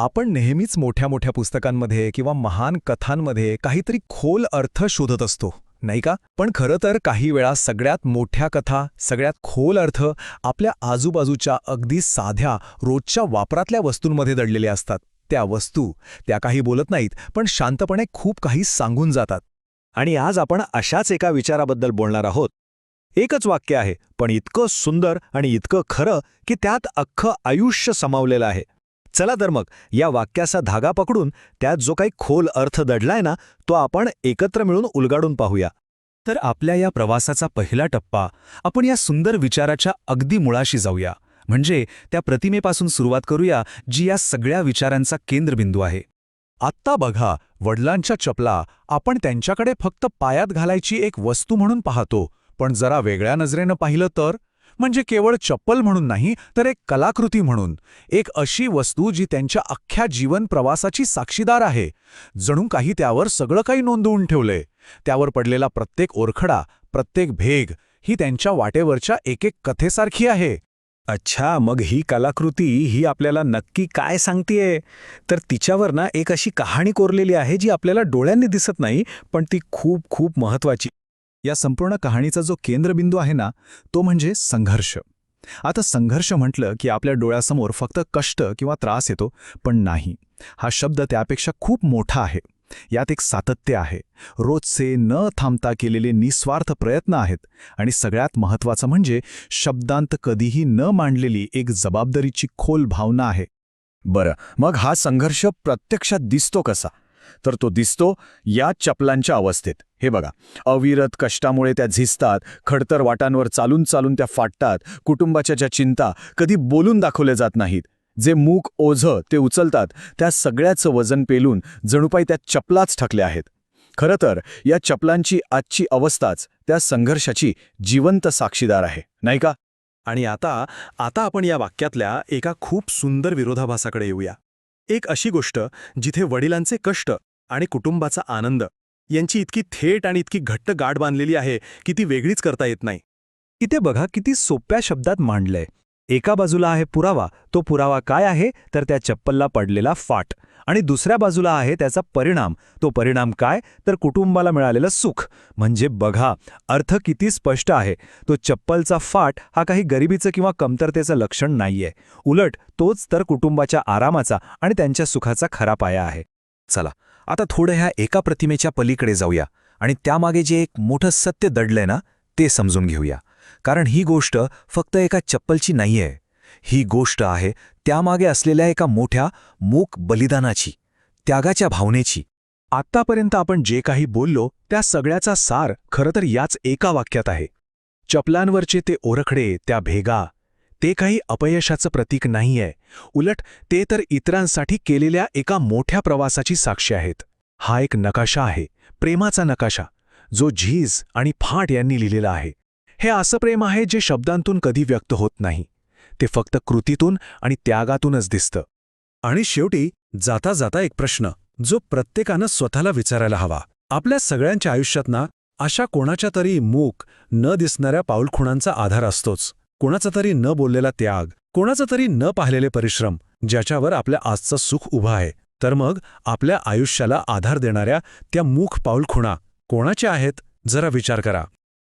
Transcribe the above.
आपण नेहमीच मोठ्या मोठ्या पुस्तकांमध्ये किंवा महान कथांमध्ये काहीतरी खोल अर्थ शोधत असतो, नाही का? पण खरं तर काही वेळा सगळ्यात मोठ्या कथा, सगळ्यात खोल अर्थ आपल्या आजूबाजूच्या अगदी साध्या रोजच्या वापरातल्या वस्तूंमध्ये दडलेले असतात. त्या वस्तू त्या काही बोलत नाहीत, पण शांतपणे खूप काही सांगून जातात. आणि आज आपण अशाच एका विचाराबद्दल बोलणार आहोत. एकच वाक्य आहे, पण इतकं सुंदर आणि इतकं खरं की त्यात अख्खं आयुष्य सामावलेलं आहे. चला तर मग या वाक्याचा धागा पकडून त्यात जो काही खोल अर्थ दडलाय ना, तो आपण एकत्र मिळून उलगाडून पाहूया. तर आपल्या या प्रवासाचा पहिला टप्पा आपण या सुंदर विचाराच्या अगदी मुळाशी जाऊया, म्हणजे त्या प्रतिमेपासून सुरुवात करूया जी या सगळ्या विचारांचा केंद्रबिंदू आहे. आत्ता बघा, वडिलांच्या चपला आपण त्यांच्याकडे फक्त पायात घालायची एक वस्तू म्हणून पाहतो, पण जरा वेगळ्या नजरेनं पाहिलं तर म्हणजे केवळ चप्पल म्हणून नाही, तर एक कलाकृती म्हणून, एक अशी वस्तू जी त्यांच्या अख्ख्या जीवन प्रवासाची साक्षीदार आहे. जणू काही त्यावर सगळं काही नोंदवून ठेवलंय. त्यावर पडलेला प्रत्येक ओरखडा, प्रत्येक भेग ही त्यांच्या वाटेवरच्या एक कथेसारखी आहे. अच्छा, मग ही कलाकृती ही आपल्याला नक्की काय सांगतेय? तर तिच्यावर ना एक अशी कहाणी कोरलेली आहे जी आपल्याला डोळ्यांनी दिसत नाही, पण ती खूप खूप महत्वाची. या संपूर्ण कहाणीचा जो केंद्रबिंदू आहे ना, तो म्हणजे संघर्ष. आता संघर्ष म्हटलं की आपल्या डोळ्यासमोर फक्त कष्ट किंवा त्रास येतो, पण नाही. हा शब्द त्यापेक्षा खूप मोठा आहे. यात एक सातत्य आहे, रोजचे न थांबता केलेले निस्वार्थ प्रयत्न आहेत, आणि सगळ्यात महत्त्वाचं म्हणजे शब्दांत कधीही न मांडलेली एक जबाबदारीची खोल भावना आहे. बरं, मग हा संघर्ष प्रत्यक्षात दिसतो कसा? तर तो दिसतो या चपलांच्या अवस्थेत. हे बघा, अविरत कष्टामुळे त्या झिजतात, खडतर वाटांवर चालून चालून त्या फाटतात, कुटुंबाच्या ज्या चिंता कधी बोलून दाखवल्या जात नाहीत, जे मूक ओझं ते उचलतात, त्या सगळ्याचं वजन पेलून जणूपाई त्या चपलाच ठकल्या आहेत. खरं तर या चपलांची आजची अवस्थाच त्या संघर्षाची जिवंत साक्षीदार आहे, नाही का? आणि आता आपण या वाक्यातल्या एका खूप सुंदर विरोधाभासाकडे येऊया. एक अशी गोष्ट जिथे वडिलांचे कष्ट आणि कुटुंबाचा आनंद यांची इतकी थेट आणि इतकी घट्ट गाठ बांधलेली आहे की ती वेगळीच करता येत नाही. इथे बघा किती सोप्या शब्दात मांडलंय. एका बाजूला आहे पुरावा, तो पुरावा काय आहे तर त्या चप्पलला पडलेला फाट, आणि दुसऱ्या बाजूला आहे त्याचा परिणाम, तो परिणाम काय तर कुटुंबाला मिळालेलं सुख. म्हणजे बघा, अर्थ किती स्पष्ट आहे. तो चप्पलचा फाट हा काही गरिबीचं किंवा कमतरतेचं लक्षण नाहीये, उलट तोच तर कुटुंबाच्या आरामाचा आणि त्यांच्या सुखाचा खरा पाया आहे. चला आता थोडं ह्या एका प्रतिमेच्या पलीकडे जाऊया आणि त्यामागे जे एक मोठं सत्य दडलंय ना, ते समजून घेऊया. कारण ही गोष्ट फक्त एका चप्पलची नाहीये, ही गोष्ट आहे त्यामागे असलेल्या एका मोठ्या मूक बलिदानाची, त्यागाच्या भावनेची. आत्तापर्यंत आपण जे काही बोललो त्या सगळ्याचा सार खरं तर याच एका वाक्यात आहे. चपलांवरचे ते ओरखडे, त्या भेगा, ते काही अपयशाचं प्रतीक नाहीये, उलट ते तर इतरांसाठी केलेल्या एका मोठ्या प्रवासाची साक्षी आहेत. हा एक नकाशा आहे, प्रेमाचा नकाशा, जो झीज आणि फाट यांनी लिहिलेला आहे. हे असं प्रेम आहे जे शब्दांतून कधी व्यक्त होत नाही, ते फक्त कृतीतून आणि त्यागातूनच दिसतं. आणि शेवटी जाता जाता एक प्रश्न जो प्रत्येकानं स्वतःला विचारायला हवा. आपल्या सगळ्यांच्या आयुष्यात ना अशा कोणाच्या तरी मूक न दिसणाऱ्या पाऊलखुणांचा आधार असतोच. कोणाचा तरी न बोललेला त्याग, कोणाचा तरी न पाहिलेले परिश्रम, ज्याच्यावर आपल्या आजचं सुख उभं आहे. तर मग आपल्या आयुष्याला आधार देणाऱ्या त्या मूक पाऊलखुणा कोणाच्या आहेत? जरा विचार करा.